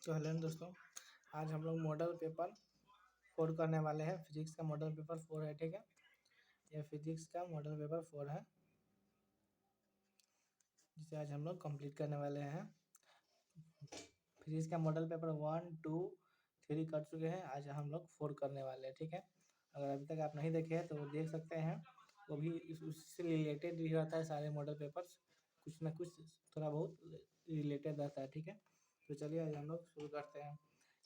तो हेलो दोस्तों, आज हम लोग मॉडल पेपर 4 करने वाले हैं। फिजिक्स का मॉडल पेपर 4 है, ठीक है। ये फिजिक्स का मॉडल पेपर 4 है, जिसे आज हम लोग कंप्लीट करने वाले हैं। फिजिक्स का मॉडल पेपर 1, 2, 3 कर चुके हैं। आज हम लोग 4 करने वाले हैं, ठीक है। अगर अभी तक आप नहीं देखे हैं तो वो देख सकते हैं। वो भी उससे रिलेटेड ही रहता है। सारे मॉडल पेपर्स कुछ ना कुछ थोड़ा बहुत रिलेटेड रहता है, ठीक है। तो चलिए आज हम लोग शुरू करते हैं।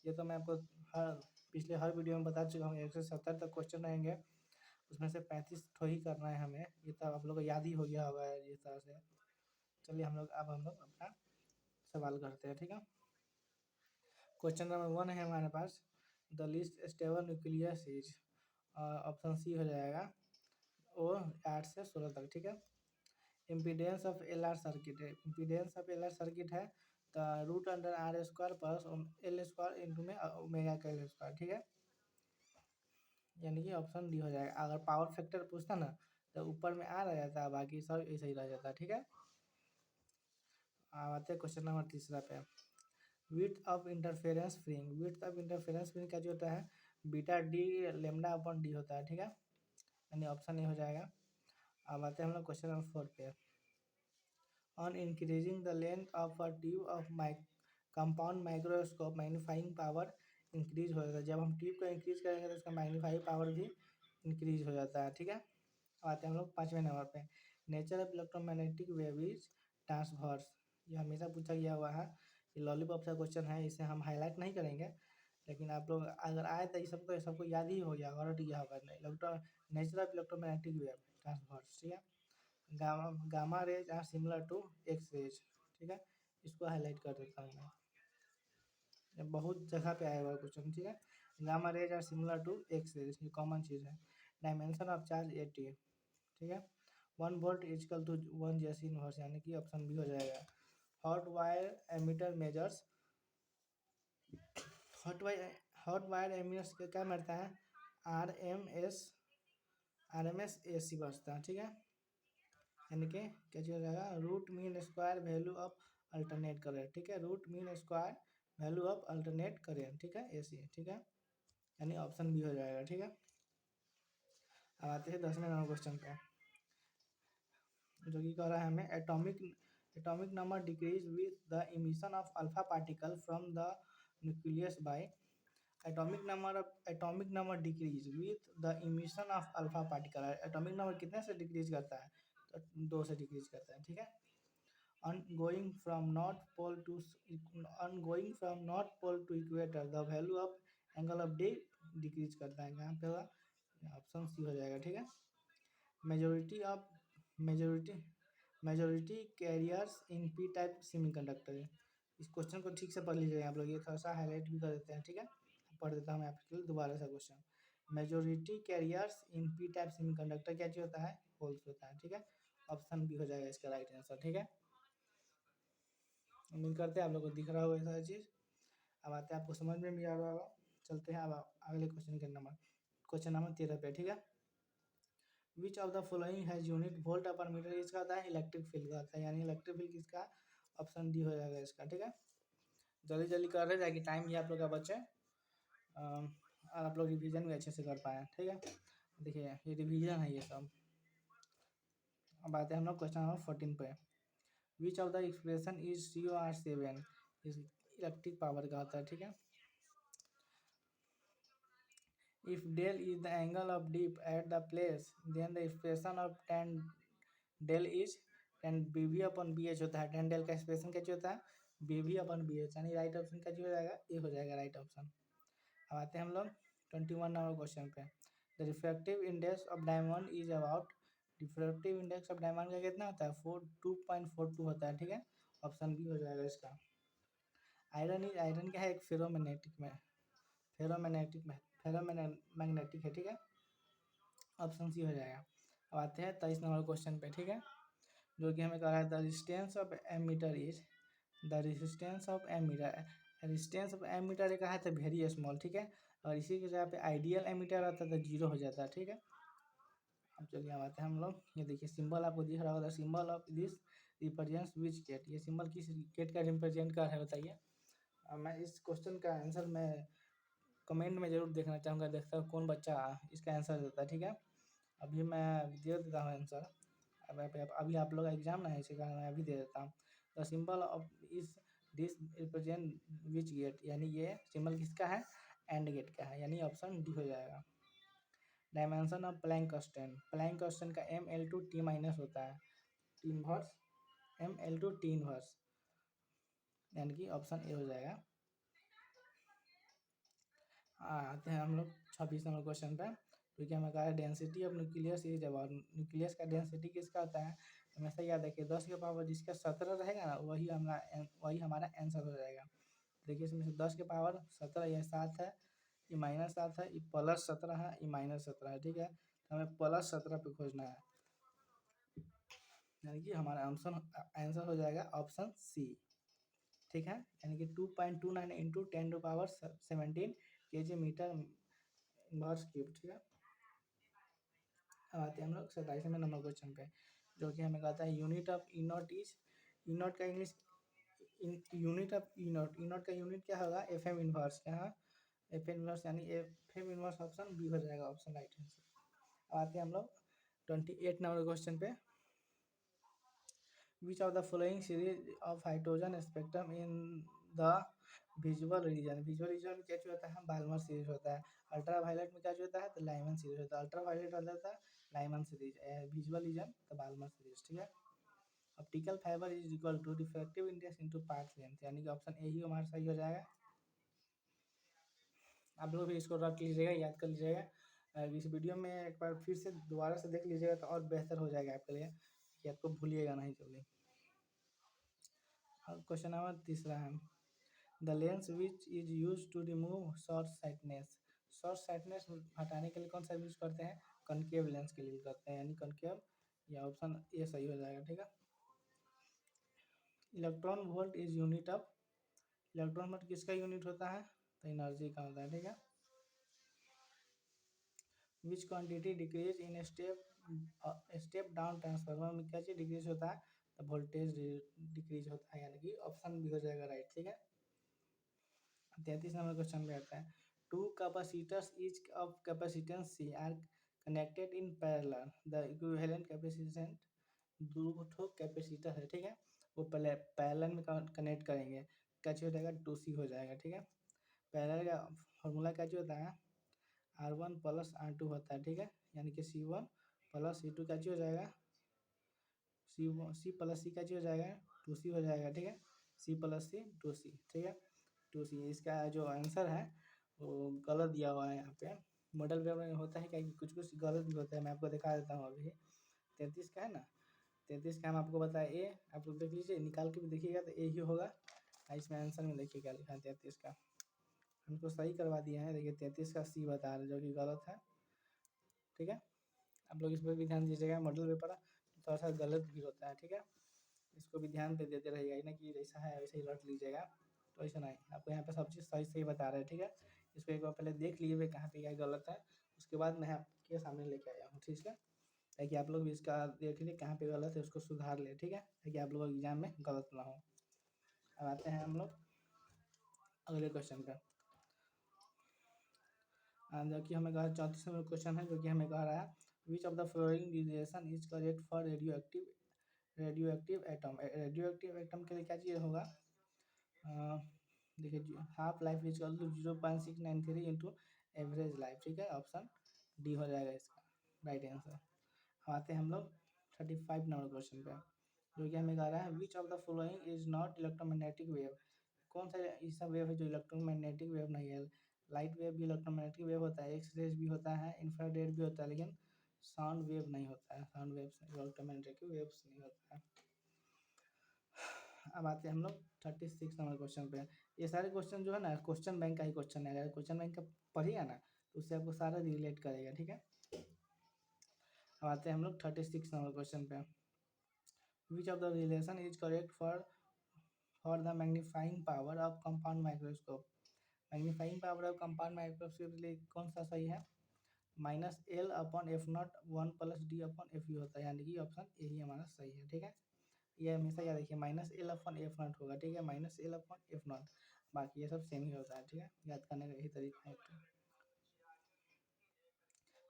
ये तो मैं आपको पिछले हर वीडियो में बता चुका हूँ। 170 तक क्वेश्चन रहेंगे, उसमें से 35 ठो ही करना है हमें। ये तो आप लोग को याद ही हो गया होगा इस तरह से। चलिए हम लोग अपना सवाल करते हैं, ठीक है। क्वेश्चन नंबर 1 है हमारे पास, the least stable nucleus is, option C हो जाएगा। वो 8 से 16 तक, ठीक है। Impedance of L R circuit है, impedance of L R circuit है the root under R square plus L square into में ओमेगा का एल स्क्वायर, ठीक है। यानी कि ऑप्शन डी हो जाएगा। अगर पावर फैक्टर पूछता ना तो ऊपर में आ रह जाता, बाकी सब ऐसे ही रह जाता, ठीक है। अब आते हैं क्वेश्चन नंबर 3 पे। Width of interference fringe, width of interference fringe का जो होता है beta D lambda upon D होता है, ठीक है। यानी ऑप्शन ए हो जाएगा। अब आते हैं हम लोग क्वेश्चन नंबर 4 पे। On increasing the length of a tube of compound microscope magnifying power increase हो जाता है। जब हम ट्यूब को इंक्रीज करेंगे तो उसका मैग्नीफाइंग पावर भी इंक्रीज हो जाता है, ठीक है। आते हैं हम लोग 5वें नंबर पे। Nature of electromagnetic wave is transverse. ये हमेशा पूछा गया हुआ है। ये लॉलीपॉप का क्वेश्चन है, इसे हम हाईलाइट नहीं करेंगे, लेकिन आप लोग अगर आए तो ये सबको याद ही हो गया और गया होगा। Nature of electromagnetic wave transverse, ठीक है। Gamma rays are similar to X rays, ठीक है। इसको हाईलाइट कर देता हूँ मैं, ये बहुत जगह पे आया हुआ क्वेश्चन, ठीक है। Gamma rays are similar to X rays, ये कॉमन चीज़ है। डायमेंशन ऑफ चार्ज 80, ठीक है। 1 वोल्ट इजकल टू 1 जैसी इनवर्स, यानी कि ऑप्शन बी हो जाएगा। Hot wire ammeter measures, hot wire ammeters क्या मिलता है, R M S A C बचता है, ठीक है। यानी कि क्या चीज हो जाएगा, root mean square value of alternate current, ठीक है। Root mean square value of alternate current, ठीक है, ए सी, ठीक है। यानी ऑप्शन बी हो जाएगा, ठीक है। अब आते हैं 10वें नंबर क्वेश्चन पे, जो कि कह रहा है हमें atomic number decrease with the emission of alpha particle from the nucleus bye, atomic number decrease with the emission of alpha particle. Atomic number कितने से डिक्रीज करता है, तो 2 से डिक्रीज करता है, ठीक है। ongoing from north pole to equator the value of angle of day decrease करता है। यहाँ पे होगा ऑप्शन सी हो जाएगा, ठीक है। Majority of majority carriers in P type semiconductor. इस क्वेश्चन को ठीक से पढ़ लीजिए आप लोग, ये थोड़ा सा हाईलाइट भी कर देते हैं, ठीक है। पढ़ देता हूँ मैं आपके लिए दोबारा से question. Majority carriers in P type semiconductor क्या चीज होता है, होल्स होता है, ठीक है। ऑप्शन बी हो जाएगा इसका राइट आंसर, ठीक है। उम्मीद करते हैं आप लोग को दिख रहा होगा ये सारी चीज़। अब आते हैं, आपको समझ में भी आ रहा होगा। चलते हैं अब अगले क्वेश्चन नंबर 13 पे, ठीक है। Which of the following has unit volt पर मीटर, इसका होता है इलेक्ट्रिक फील्ड का होता है, यानी इलेक्ट्रिक फील्ड किसका, ऑप्शन डी हो जाएगा इसका, ठीक है। जल्दी जल्दी कर रहे ताकि टाइम भी आप लोग का बचे और आप लोग रिवीजन भी अच्छे से कर पाए, ठीक है। देखिए ये रिवीजन है ये सब। अब आते हैं हम लोग क्वेश्चन नंबर 14 पे। Which of the expression is COR7, इस इलेक्ट्रिक पावर का होता है, ठीक है। If del is the angle of dip at the place then the expression of tan del is tan BV upon BH होता है। tan del का expression क्या होता है, BV अपॉन BH, यानी राइट ऑप्शन क्या हो जाएगा, ए हो जाएगा राइट ऑप्शन। अब आते हैं हम लोग 21 नंबर क्वेश्चन पे। The refractive index of diamond is about, refractive index of diamond का कितना होता है, 2.42 होता है, ठीक है। ऑप्शन बी हो जाएगा इसका। आयरन क्या है, एक फेरोमैग्नेटिक है, ठीक है। ऑप्शन सी हो जाएगा। अब आते हैं 23 नंबर क्वेश्चन पे, ठीक है, जो कि हमें कह रहा है the resistance of ammeter is, the resistance of ammeter, resistance of ammeter कहा है तो वेरी स्मॉल, ठीक है। और इसी की जगह पे आइडियल एमीटर आता है तो 0 हो जाता है, ठीक है। अब चलिए अब आते हैं हम लोग, ये देखिए सिंबल आपको दिख रहा होगा, symbol of this represents which gate, ये सिंबल किस गेट का रिप्रेजेंट कर रहा है बताइए। मैं इस क्वेश्चन का आंसर मैं कमेंट में ज़रूर देखना चाहूँगा, देखता हूँ कौन बच्चा इसका आंसर देता है, ठीक है। अभी मैं दे देता हूँ आंसर। अभी आप लोग का एग्जाम ना है, इसी कारण मैं अभी दे देता हूँ। द सिंबल ऑफ इस दिस रिप्रेजेंट विच गेट, यानी ये सिंबल किसका है, एंड गेट का है, यानी ऑप्शन डी हो जाएगा। Dimension of Planck constant, Planck constant का m/t माइनस होता है टी इनवर्स m/t इनवर्स, यानी कि ऑप्शन ए हो जाएगा। आते हैं हम लोग 26 नंबर क्वेश्चन पे। तो क्या मैं कहा है, density of nucleus is about, nucleus का डेंसिटी किसका होता है, हमेशा याद रखिए 10 के पावर जिसका 17 रहेगा ना, वही हमारा आंसर हो जाएगा। देखिए इसमें से 10 के पावर 17 यह 7 है, ये -7 है, ये +17 है, ये -17 है, ठीक है। तो हमें +17 पे खोजना है, यानी कि हमारा आंसर हो जाएगा ऑप्शन सी, ठीक है। यानी कि 2.29 into 10⁻17 kg metre inverse cube, ठीक है। अब आते हैं हम लोग 27वें नंबर क्वेश्चन पे, जो कि हमें कहता है unit of E naught is, E naught का English, unit of E naught का यूनिट क्या होगा, एफ एम इनवर्स, क्या है, एफ एम इनवर्स, यानी F M inverse option B हो जाएगा, ऑप्शन राइट आंसर। अब आते हैं हम लोग 28 नंबर क्वेश्चन पे। Which of the following series of hydrogen spectrum in the visual region, visual region में क्या चीज होता है, बाल्मर सीरीज होता है। अल्ट्रा वायलेट में क्या चीज होता है, तो लाइमन सीरीज होता है। अल्ट्रा वायलेट होता है लाइमन सीरीज, विजुअल रीजन तो बाल्मर सीरीज, ठीक है। Optical fibre is equal to refractive index into path length, यानी कि ऑप्शन ए ही हमारा सही हो जाएगा। आप लोग भी इसको रख लीजिएगा, याद कर लीजिएगा। इस वीडियो में एक बार फिर से दोबारा से देख लीजिएगा तो और बेहतर हो जाएगा आपके लिए, कि आपको भूलिएगा नहीं जल्दी। क्वेश्चन नंबर तीसरा है, the lens which is use to remove short sightness, short sightness हटाने के लिए कौन सा यूज करते हैं, कनकेव लेंस के लिए करते हैं, यानी कनकेव, या ऑप्शन ए सही हो जाएगा, ठीक है। Electron volt is unit of, electron volt किसका यूनिट होता है, तो एनर्जी का होता है, ठीक है। विच quantity decrease in step down transformer में क्या चीज डिक्रीज होता है, तो वोल्टेज डिक्रीज होता है, यानी कि ऑप्शन भी हो जाएगा राइट, ठीक है। 33 नंबर क्वेश्चन पे आता है, two capacitors each of capacitance C are connected in parallel, the equivalent capacitance, दो ठो कैपेसिटर है, ठीक है, वो पहले पैरेलल में कनेक्ट करेंगे, क्या चीज हो जाएगा, 2C हो जाएगा, ठीक है। पैरेलल का फॉर्मूला क्या चीज होता है, R1 + R2 होता है, ठीक है, यानी कि C1 + C2 क्या चीज हो जाएगा, C + C क्या चीज हो जाएगा, 2C हो जाएगा, ठीक है। C + C 2C, ठीक है, 2C। इसका जो आंसर है वो गलत दिया हुआ है यहाँ पे, मॉडल पेपर में होता है क्या कि कुछ कुछ गलत भी होता है, मैं आपको दिखा देता हूँ अभी। 33 का है ना, 33 का हम आपको बताया ए, आप लोग देख लीजिए, निकाल के भी देखिएगा तो ए ही होगा। इसमें आंसर में देखिए क्या लिखा है 33 का, हमको सही करवा दिया है, देखिए 33 का C बता रहे जो कि गलत है, ठीक है। आप लोग इस पर भी ध्यान दीजिएगा, मॉडल पेपर थोड़ा सा गलत भी होता है, ठीक है, इसको भी ध्यान पे देते रहिएगा, ना कि जैसा है वैसे ही रट लीजिएगा, तो ऐसा नहीं, आपको यहाँ पे सब चीज़ सही सही बता रहे हैं, ठीक है। इसको एक बार पहले देख लीजिए कहाँ पे क्या गलत है, उसके बाद मैं आपके सामने लेके आया हूँ, ठीक है, ताकि आप लोग भी इसका देख लीजिए कहाँ पे गलत है, उसको सुधार ले, ठीक है, ताकि आप लोग एग्जाम में गलत ना हो। अब आते हैं हम लोग अगले क्वेश्चन पे, जो कि हमें कहा 34 नंबर क्वेश्चन है, जो कि हमें कह रहा है, which of the following relation is correct for radioactive atom के लिए क्या चीज़ होगा, देखिए half life is equal to 0.693 into average life, ठीक है, ऑप्शन डी हो जाएगा इसका राइट आंसर। अब आते हैं हम लोग 35 नंबर क्वेश्चन पे, जो कि हमें कह रहा है, which of the following is not electromagnetic wave, कौन सा ऐसा वेव है जो इलेक्ट्रोमैग्नेटिक वेव नहीं है। लाइट वेव भी इलेक्ट्रोमैग्नेटिक वेव होता है, एक्स रेज भी होता है, इंफ्रारेड भी होता है, लेकिन साउंड वेव नहीं होता है, साउंड वेव इलेक्ट्रोमैग्नेटिक वेव्स नहीं होता है। अब आते हैं हम लोग 36 नंबर क्वेश्चन पे। ये सारे क्वेश्चन जो है ना, क्वेश्चन बैंक का ही क्वेश्चन है, अगर क्वेश्चन बैंक का पढ़िएगा ना तो उससे आपको सारा रिलेट करेगा, ठीक है। अब आते हैं हम लोग 36 नंबर क्वेश्चन पे, which of the relation is correct for the magnifying power of compound microscope, magnifying power of compound microscope के लिए कौन सा सही है, -L/F0 1+D/FU होता है, यानी कि ऑप्शन ए ही हमारा सही है, ठीक है। ये हमेशा याद रखिए, -L/F0 होगा, ठीक है, -L/F0। बाकी ये सब सेम ही होता है, ठीक है, याद करने का यही तरीका है।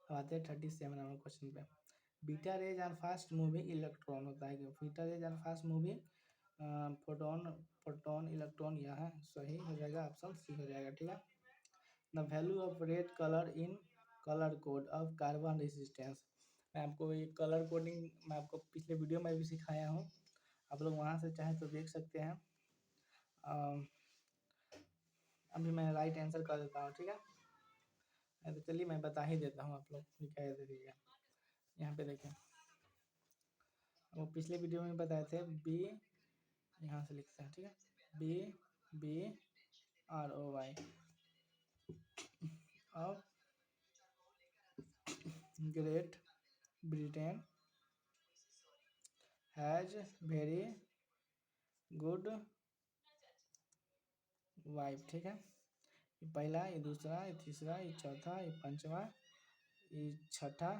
अब आते हैं 37 नंबर क्वेश्चन पे। Beta rays are fast moving electron होता है कि beta rays are fast moving photon photon electron, यहाँ सही हो जाएगा, ऑप्शन सी हो जाएगा, ठीक है। The value of red colour in colour code of carbon resistance. मैं आपको ये कलर कोडिंग मैं आपको पिछले वीडियो में भी सिखाया हूँ, आप लोग वहाँ से चाहें तो देख सकते हैं। अभी मैं राइट आंसर कर देता हूँ, ठीक है। तो चलिए मैं बता ही देता हूँ, आप लोग क्या देखिएगा। यहाँ पे देखें, वो पिछले वीडियो में बताए थे, बी यहाँ से लिखते हैं, ठीक है, BROY of Great Britain has very good wife, ठीक है। ये पहला, ये दूसरा, ये तीसरा, ये चौथा, ये पांचवा, ये छठा,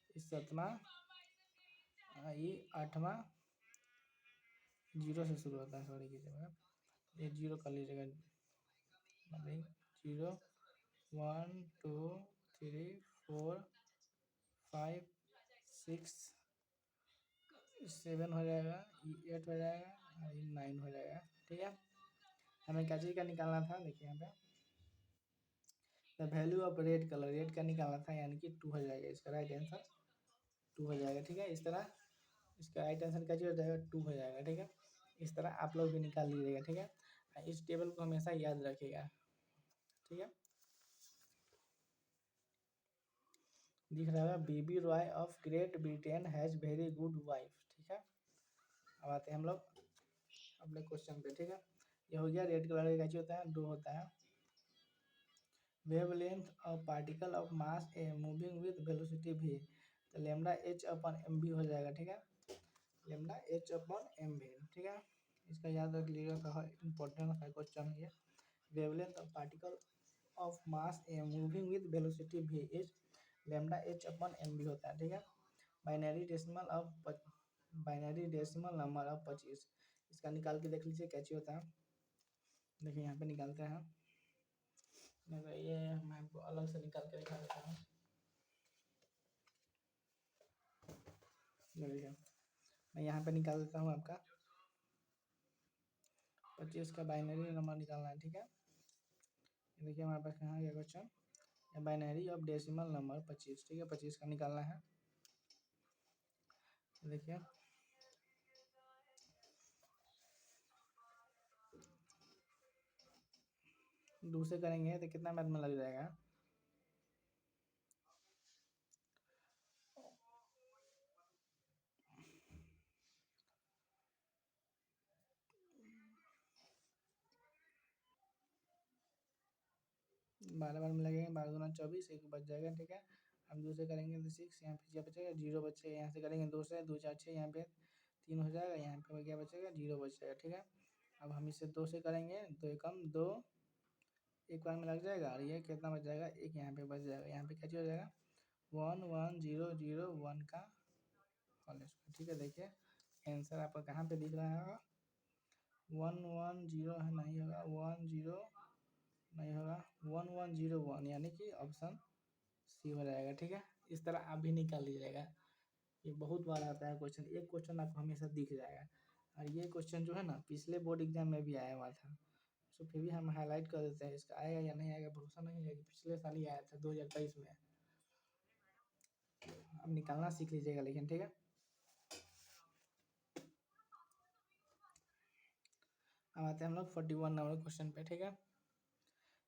ये सातवां, ये आठवां, जीरो से शुरू होता है, सॉरी कीजिएगा, ये जीरो कर लीजिएगा, 0 1 2 3 4 5 6 7 हो जाएगा, ये 8 हो जाएगा और ये 9 हो जाएगा, ठीक है। हमें क्या चीज़ का निकालना था, देखिए यहाँ पे the value of red colour, red का निकालना था, यानी कि 2 हो जाएगा, इसका राइट आंसर 2 हो जाएगा, ठीक है। इस तरह इसका राइट आंसर क्या चीज़ हो जाएगा, 2 हो जाएगा, ठीक है। इस तरह आप लोग भी निकाल लीजिएगा, ठीक है। इस टेबल को हमेशा याद रखिएगा, ठीक है। दिख रहा है BB ROY of Great Britain has very good wife, ठीक है। अब आते हैं हम लोग अपने क्वेश्चन पे, ठीक है। ये हो गया रेड कलर का क्या होता है, 2 होता है। Wavelength of particle of mass a moving with velocity v, तो lambda h upon M V हो जाएगा, ठीक है, lambda h upon M V, ठीक है। इसका याद रख लीजिएगा, इंपॉर्टेंट है क्वेश्चन है ये। Wavelength of particle of mass a moving with velocity v is lambda h upon M V होता है, ठीक है। बाइनरी डेसिमल नंबर ऑफ 25, इसका निकाल के देख लीजिए कैसे होता है। देखिए यहाँ पे निकालते हैं, ये मैं आपको अलग से निकाल के दिखा देता हूँ। देखिए मैं यहाँ पे निकाल देता हूँ, आपका 25 का बाइनरी नंबर निकालना है, ठीक है। देखिए हमारे पास कहाँ गया question, binary of decimal number 25, ठीक है, 25 का निकालना है। देखिए दूसरे करेंगे तो कितना मिनट में लग जाएगा, 12 बार में लगेंगे, 12 दूना 24, एक बच जाएगा, ठीक है। हम दूसरे करेंगे तो 6, यहाँ पे बचेगा 0 बचेगा, यहाँ से करेंगे 2 से 2 4 6, यहाँ पे 3 हो जाएगा, यहाँ पे क्या बचेगा 0 बच जाएगा, ठीक है। अब हम इसे 2 से करेंगे, 2 एकम 2, एक बार में लग जाएगा, और ये कितना बच जाएगा, एक यहाँ पे बच जाएगा, यहाँ पे क्या हो जाएगा 1 1 0 0 1 का होल स्क्वायर, ठीक है। देखिए आंसर आपका कहाँ पे दिख रहा है, 1 1 0 है, नहीं होगा, 1 0 नहीं होगा, 1 1 0 1, यानी कि ऑप्शन सी हो जाएगा, ठीक है। इस तरह आप भी निकाल लीजिएगा, ये बहुत बार आता है क्वेश्चन, एक क्वेश्चन आपको हमेशा दिख जाएगा। और ये क्वेश्चन जो है ना पिछले बोर्ड एग्जाम में भी आया हुआ था, तो फिर भी हम हाईलाइट कर देते हैं, इसका आएगा या नहीं आएगा भरोसा नहीं है, कि पिछले साल ही आया था 2023 में। अब निकालना सीख लीजिएगा लेकिन, ठीक है। अब आते हैं हम लोग 41 नंबर क्वेश्चन पे, ठीक है।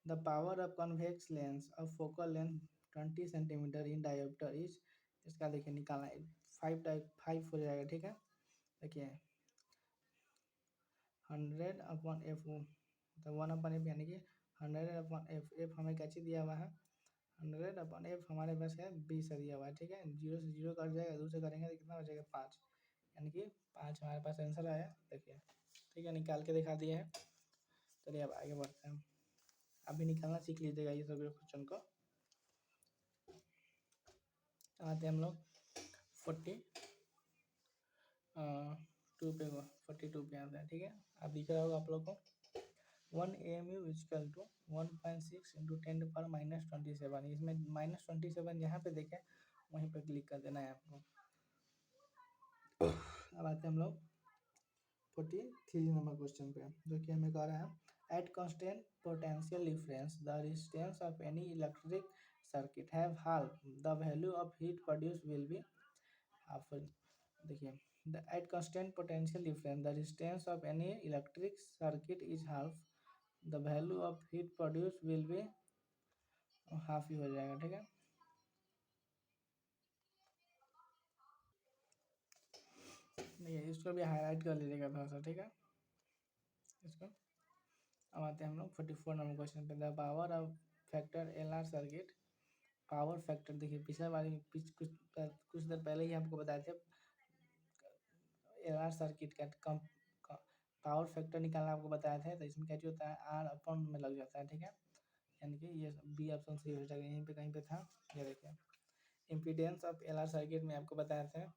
The power of convex lens of focal length 20 centimetre in dioptre is, इसका देखिए निकालना है, 5 हो जाएगा, ठीक है। देखिए 100 अपॉन एफ, तो 1 अपॉन एफ यानी कि 100 अपॉन एफ, एफ हमें क्या चीज़ दिया हुआ है, 100 अपॉन एफ हमारे पास है 20 दिया हुआ है, ठीक है। 0 से 0 कट जाएगा, दूसरे करेंगे तो कितना बचेगा 5, यानी कि 5 हमारे पास आंसर आया, देखिए, ठीक है, निकाल के दिखा दिए हैं। चलिए अब आगे बढ़ते हैं, अभी निकालना सीख लीजिएगा ये सभी क्वेश्चन को। आते हैं हम लोग 42 पे, 42 पे आते हैं, ठीक है। अब दिख रहा होगा आप लोग को 1 AMU इक्वल टू 1.6 इंटू 10⁻⁻27। इसमें -27 जहाँ पे देखें वहीं पे क्लिक कर देना है आपको। अब आते हैं हम लोग 43 नंबर क्वेश्चन पे, जो कि हमें कह रहा है at constant potential difference the resistance of any electric circuit have half the value of heat produce will be half. देखिए at constant potential difference the resistance of any electric circuit is half the value of heat produce will be half ही हो जाएगा। ठीक है, नहीं इसको भी highlight कर लीजिएगा थोड़ा सा। ठीक है, इसको अब आते हैं हम लोग 44 नंबर क्वेश्चन पे। The power of factor LR circuit, power factor देखिए पिछले बार कुछ देर पहले ही आपको बताए थे LR सर्किट का कम पावर फैक्टर निकालना आपको बताया था। तो इसमें क्या चीज़ होता है, R अपन में लग जाता है। ठीक है, यानी कि ये बी ऑप्शन सही हो जाएगा। यहीं पे कहीं पे था, ये देखिए इम्पीडेंस ऑफ LR सर्किट में आपको बताया था,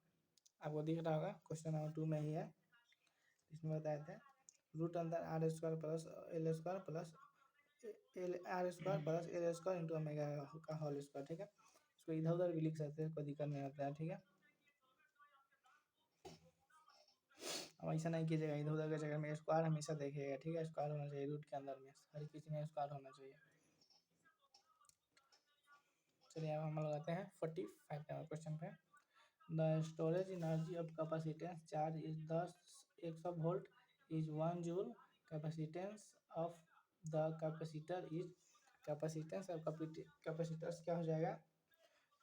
आपको दिख रहा होगा क्वेश्चन नंबर 2 में ही है। इसमें बताए थे रूट अंदर R² plus L² plus R² plus L² into omega का होल स्क्वायर। ठीक है, इसको इधर उधर भी लिख सकते हैं, कोई दिक्कत नहीं होता है। ठीक है, अब ऐसा नहीं कीजिएगा, इधर उधर के जगह में स्क्वायर हमेशा देखिएगा। ठीक है, स्क्वायर होना चाहिए रूट के अंदर में, हर किसी में स्क्वायर होना चाहिए। चलिए अब हम लोग आते हैं 45 नंबर क्वेश्चन पे। The storage energy of capacitance charge is 100 volt is 1 joule. Capacitance of the capacitor is, capacitance of capacitors क्या हो जाएगा,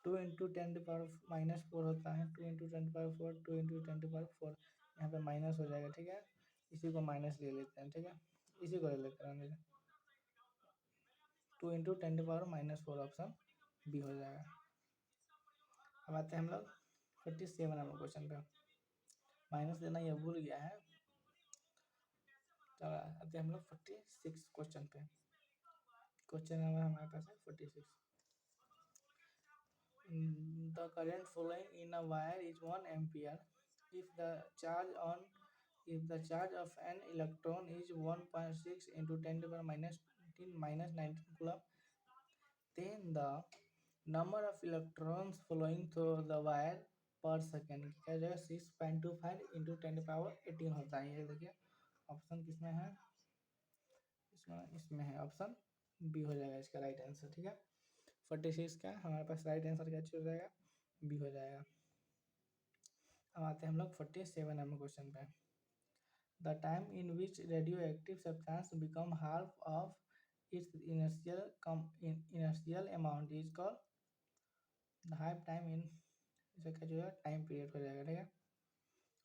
2 इंटू 10⁻⁻4 होता है। 2 इंटू 10⁻4 2 इंटू 10⁻4 यहाँ पे माइनस हो जाएगा। ठीक है, इसी को माइनस ले लेते हैं। ठीक है, इसी को ले लेते हैं, 2 इंटू 10⁻⁻4 ऑप्शन बी हो जाएगा। अब आते हैं हम लोग 47 नंबर क्वेश्चन पे, माइनस देना ये भूल गया है। चलो आते हैं हम लोग 46 क्वेश्चन पे। क्वेश्चन नंबर हमारे पास है 46। The current flowing in a wire is 1 ampere if the charge of an electron is 1.6 into 10⁻⁻19 -19 coulomb, then the number of electrons flowing through the wire per second क्या जाएगा, 6.25 into 10⁻18 होता है। ये देखिए option किसमें है, इसमें है ऑप्शन बी हो जाएगा इसका राइट आंसर। ठीक है, 46 का हमारे पास राइट आंसर क्या हो जाएगा, बी हो जाएगा। अब आते हैं हम लोग 47 नंबर क्वेश्चन पे। The time in which radio active substance become half of its inertial amount is called the half time in, इसे क्या जो है टाइम पीरियड हो जाएगा। ठीक है,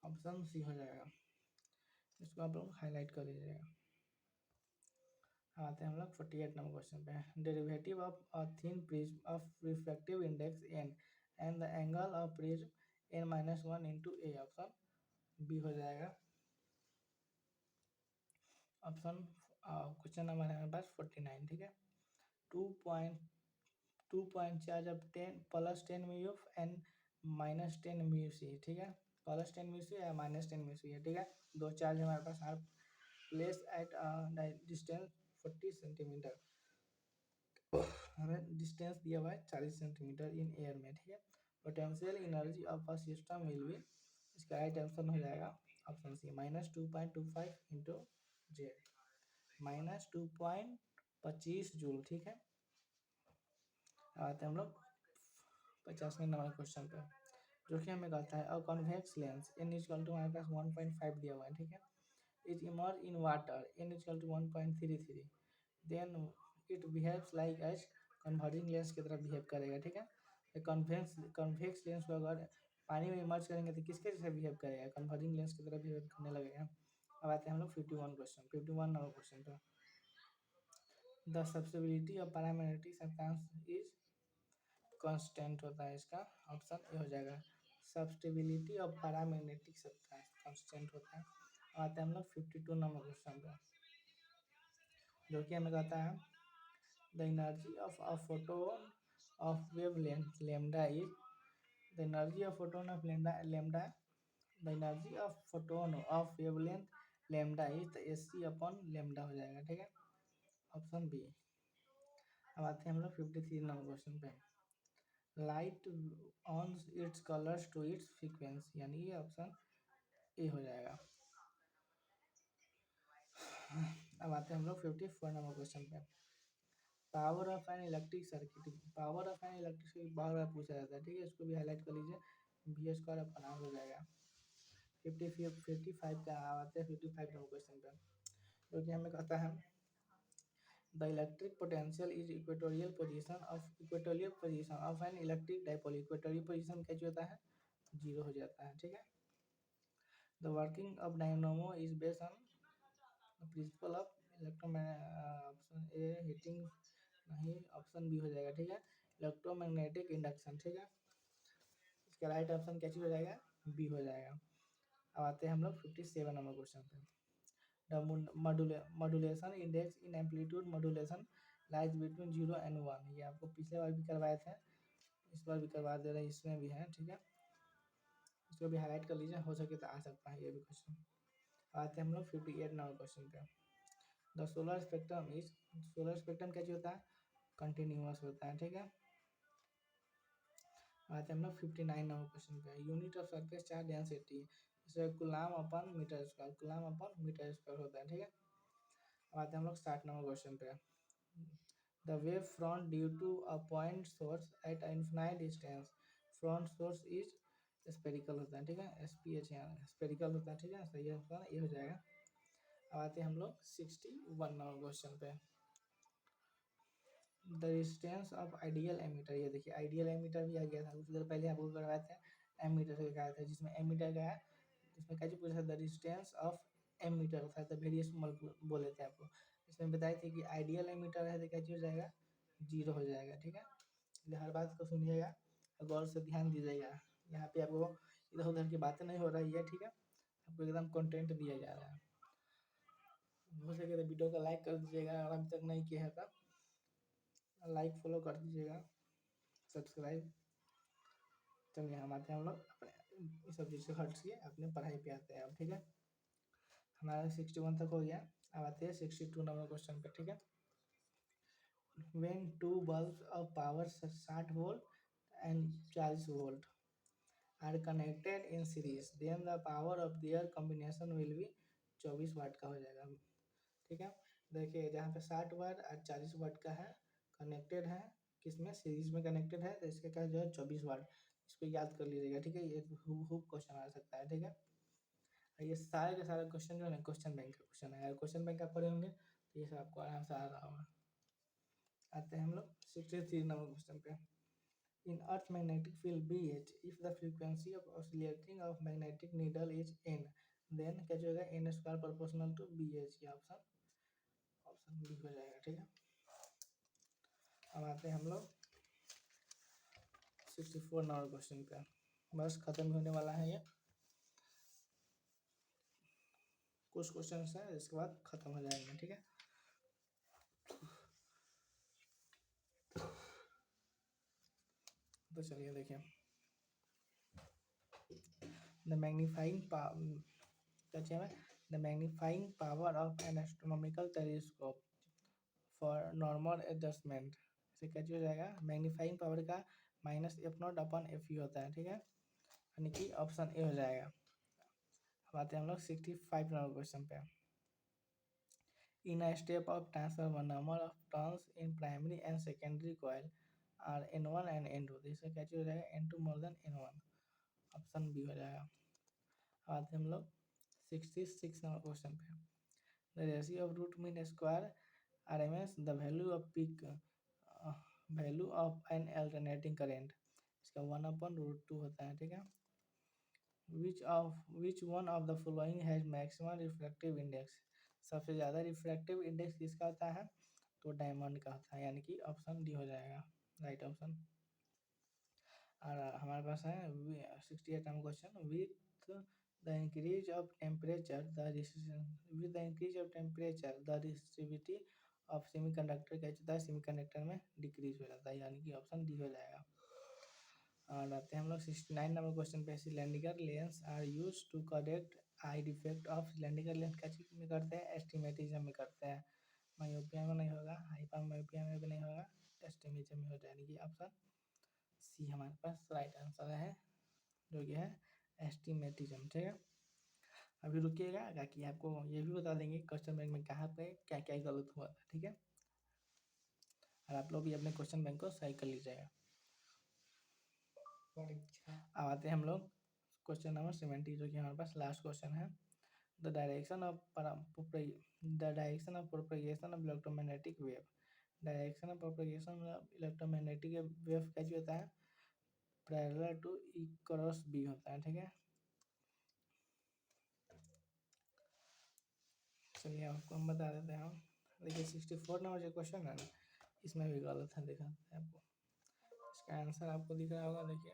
ऑप्शन सी हो जाएगा, इसको आप लोग हाईलाइट कर लीजिएगा। आते हैं हम लोग 48 नंबर क्वेश्चन पे। Derivative of a thin prism of refractive index n and the angle of prism n-1 into a, option B हो जाएगा। ऑप्शन क्वेश्चन नंबर है हमारे पास 49। ठीक है, 2 charge of 10 plus 10 mu and -10 mu C. ठीक है, plus 10 mu सी या -10 mu सी है। ठीक है, दो चार्ज हमारे पास are place at distance 40 centimetre, हमें डिस्टेंस दिया हुआ है 40 सेंटीमीटर इन एयर में। ठीक है, potential energy of a system will be, इसका राइट आंसर हो जाएगा ऑप्शन सी -2.25 इंटू जे, -2.25 जूल। ठीक है, आते हैं हम लोग 50वें नंबर क्वेश्चन पे, जो कि हमें कहता है a convex lens n equal to हमारे पास 1.5 दिया हुआ है। ठीक है, is immerse in water n equal to 1.33, then it behaves like as, converging lens की तरह बिहेव करेगा। ठीक है, कन्वेक्स लेंस को अगर पानी में इमर्ज करेंगे तो किसके जैसे बिहेव करेगा, कन्वर्जिंग लेंस की तरह बिहेव करने लगेगा। अब आते हैं हम लोग 51 नंबर क्वेश्चन पे। The susceptibility of paramagnetic substance is constant होता है, इसका ऑप्शन ए हो जाएगा। Susceptibility of paramagnetic substance constant होता है। आते हैं हम लोग 52 नंबर क्वेश्चन पे, जो कि हमें कहता है the energy of a photon of wavelength lambda is, the energy of photon of lambda the energy of photon of wavelength lambda is तो SC अपॉन लैम्डा हो जाएगा। ठीक है, ऑप्शन बी। अब आते हैं हम लोग 53 नंबर क्वेश्चन पे। Light on its colours to its frequency, यानी ये ऑप्शन ए हो जाएगा। अब आते हैं हम लोग 54 नंबर क्वेश्चन पे। Power of an electric circuit, power of an electric circuit बार बार पूछा जाता है, ठीक है, इसको भी हाईलाइट कर लीजिए। बी स्क्वायर अपना हो जाएगा। 55 का आते हैं 55 नंबर क्वेश्चन पे, जो कि हमें कहता है the electric potential is equatorial position of an electric dipole. Equatorial position क्या होता है, 0 हो जाता है, ठीक है। The working of dynamo is based on principle of option A heating, नहीं, ऑप्शन बी हो जाएगा, ठीक है, इलेक्ट्रोमैग्नेटिक इंडक्शन, ठीक है। इसका राइट ऑप्शन क्या चीज हो जाएगा, बी हो जाएगा। अब आते हैं हम लोग 57 नंबर क्वेश्चन पे। Modulation index in amplitude modulation lies between 0 and 1। ये आपको पिछले बार भी करवाए थे, इस बार भी करवा दे रहे हैं, इसमें भी है, ठीक है। इसको भी हाईलाइट कर लीजिए, हो सके तो आ सकता है ये भी क्वेश्चन। आते हैं हम लोग 58 नंबर क्वेश्चन पे। द सोलर स्पेक्ट्रम क्या होता है, कंटिन्यूअस होता है, ठीक है। आते हैं हम लोग 59 नंबर क्वेश्चन पे। Unit of surface charge density, इसे कूलाम अपॉन मीटर स्क्वायर होता है, ठीक है। आते हैं हम लोग 60 नंबर क्वेश्चन पे। The wave front due to a point source at infinite distance, front source is spherical होता है, ठीक है, SPH यहाँ स्पेरिकल होता है, ठीक है, सही है, ये हो जाएगा। अब आते हैं हम लोग 61 नंबर क्वेश्चन पे। The resistance of ideal ammeter, ये देखिए आइडियल एमीटर भी आ गया था, कुछ देर पहले आपको करवाए थे एमीटर से क्या था, जिसमें एमीटर का है, जिसमें क्या पूछा था, द रेजिस्टेंस ऑफ एमीटर था, तो वेरियस बोले थे आपको। इसमें बताए थे कि आइडियल एमीटर है तो क्या हो जाएगा, 0 हो जाएगा, ठीक है। इसलिए हर बात को सुनिएगा, गौर से ध्यान दीजिएगा, यहाँ पे आपको इधर उधर की बातें नहीं हो रही है, ठीक है, आपको एकदम कंटेंट दिया जा रहा है। हो सके तो वीडियो को लाइक कर दीजिएगा, अगर अभी तक नहीं किया है तब लाइक फॉलो कर दीजिएगा, सब्सक्राइब। चलिए हम आते हैं, हम लोग अपने इस सब चीज़ से हट के अपने पढ़ाई पे आते हैं अब, ठीक है। हमारा 61 तक हो गया। अब आते हैं 62 नंबर क्वेश्चन पे, ठीक है। When two bulb of power 60 volt and 40 volt are connected in series, then the power of their combination will be 24 watt का हो जाएगा, ठीक है। देखिए जहाँ पे 60 वाट और 40 वाट का है, कनेक्टेड है, किसमें, सीरीज में कनेक्टेड है, तो इसका क्या जो है 24 वाट। इसको याद कर लीजिएगा, ठीक है, ये हूब क्वेश्चन आ सकता है, ठीक है। और ये सारे के सारे क्वेश्चन जो है ना क्वेश्चन बैंक का क्वेश्चन है, अगर क्वेश्चन बैंक आप पढ़े होंगे तो ये सब आपको आराम से आ रहा होगा। आते हैं हम लोग 63 नंबर क्वेश्चन पे। In earth magnetic field BH, if the frequency of oscillating of magnetic needle is n, then क्या जो होगा n square proportional to BH, ये ऑप्शन बी हो जाएगा, ठीक है। अब आते हैं हम लोग 64 नंबर क्वेश्चन पे। बस खत्म होने वाला है ये, कुछ क्वेश्चन है इसके बाद खत्म हो जाएंगे, ठीक है। तो चलिए देखिए, द मैग्नीफाइंग क्या चाहिए, the magnifying power of N astronomical telescope for normal adjustment, इसे क्या हो जाएगा, मैग्नीफाइंग पावर का -F0/Fe होता है, ठीक है, यानी कि ऑप्शन ए हो जाएगा। अब आते हैं हम लोग 65 नंबर क्वेश्चन पे। In a step of transfer number of turns in primary and secondary coil are N1 and N2, तो इसका क्या हो जाएगा, N2 more than N1, option B हो जाएगा। आते हैं हम लोग 66 नंबर क्वेश्चन पे। The ratio of root mean square RMS, the value of an alternating current, इसका 1/√2 होता है, ठीक है। Which one of the following has maximum refractive index, सबसे ज़्यादा रिफ्रैक्टिव इंडेक्स किसका होता है, तो डायमंड का होता है, यानी कि ऑप्शन डी हो जाएगा राइट ऑप्शन। और हमारे पास है 68 number question. With the increase of temperature the resistivity of semiconductor क्या होता है, सेमीकंडक्टर में डिक्रीज हो जाता है, यानी कि ऑप्शन डी हो जाएगा। और आते हैं हम लोग 69 नंबर क्वेश्चन पे। Cylinder lens are use to correct eye defect of, cylinder lens क्या चीज में करते हैं, एस्टिमेटिज्म में करते हैं, मायोपिया में नहीं होगा। एमआईपी में भी नहीं होगा, एस्टिमेशन में हो जाएगा, यानी कि ऑप्शन सी हमारे पास राइट आंसर है, जो कि है एस्टिमेटिज्म। ठीक है, अभी रुकिएगा, ताकि आपको ये भी बता देंगे क्वेश्चन बैंक में कहाँ पे क्या क्या गलत हुआ था। ठीक है, और आप लोग भी अपने क्वेश्चन बैंक को सही कर लीजिएगा। अब आते हैं हम लोग क्वेश्चन नंबर 70, जो कि हमारे पास लास्ट क्वेश्चन है। The direction of propagation of electromagnetic wave, direction of propagation of electromagnetic wave कैसे होता है, parallel to E cross B होता है। ठीक है, चलिए आपको हम बता देते हैं। देखिए 64 नंबर जो क्वेश्चन है ना, इसमें भी गलत है, दिखाते हैं आपको। इसका आंसर आपको दिख रहा होगा, देखिए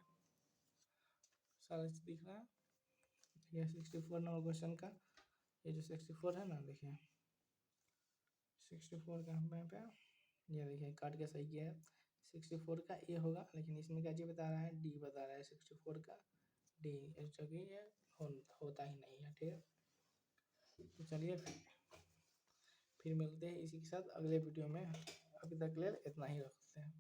सारा चीज दिख रहा है। देखिए 64 नंबर क्वेश्चन का ये जो 64 है ना, देखिए 64 का हमें पे ये देखिए काट के सही किया है। 64 का ए होगा, लेकिन इसमें क्या चीज बता रहा है, डी बता रहा है 64 का डी, जो कि ये होता ही नहीं है। ठीक है, तो चलिए फिर मिलते हैं इसी के साथ अगले वीडियो में। अभी तक ले इतना ही रखते हैं।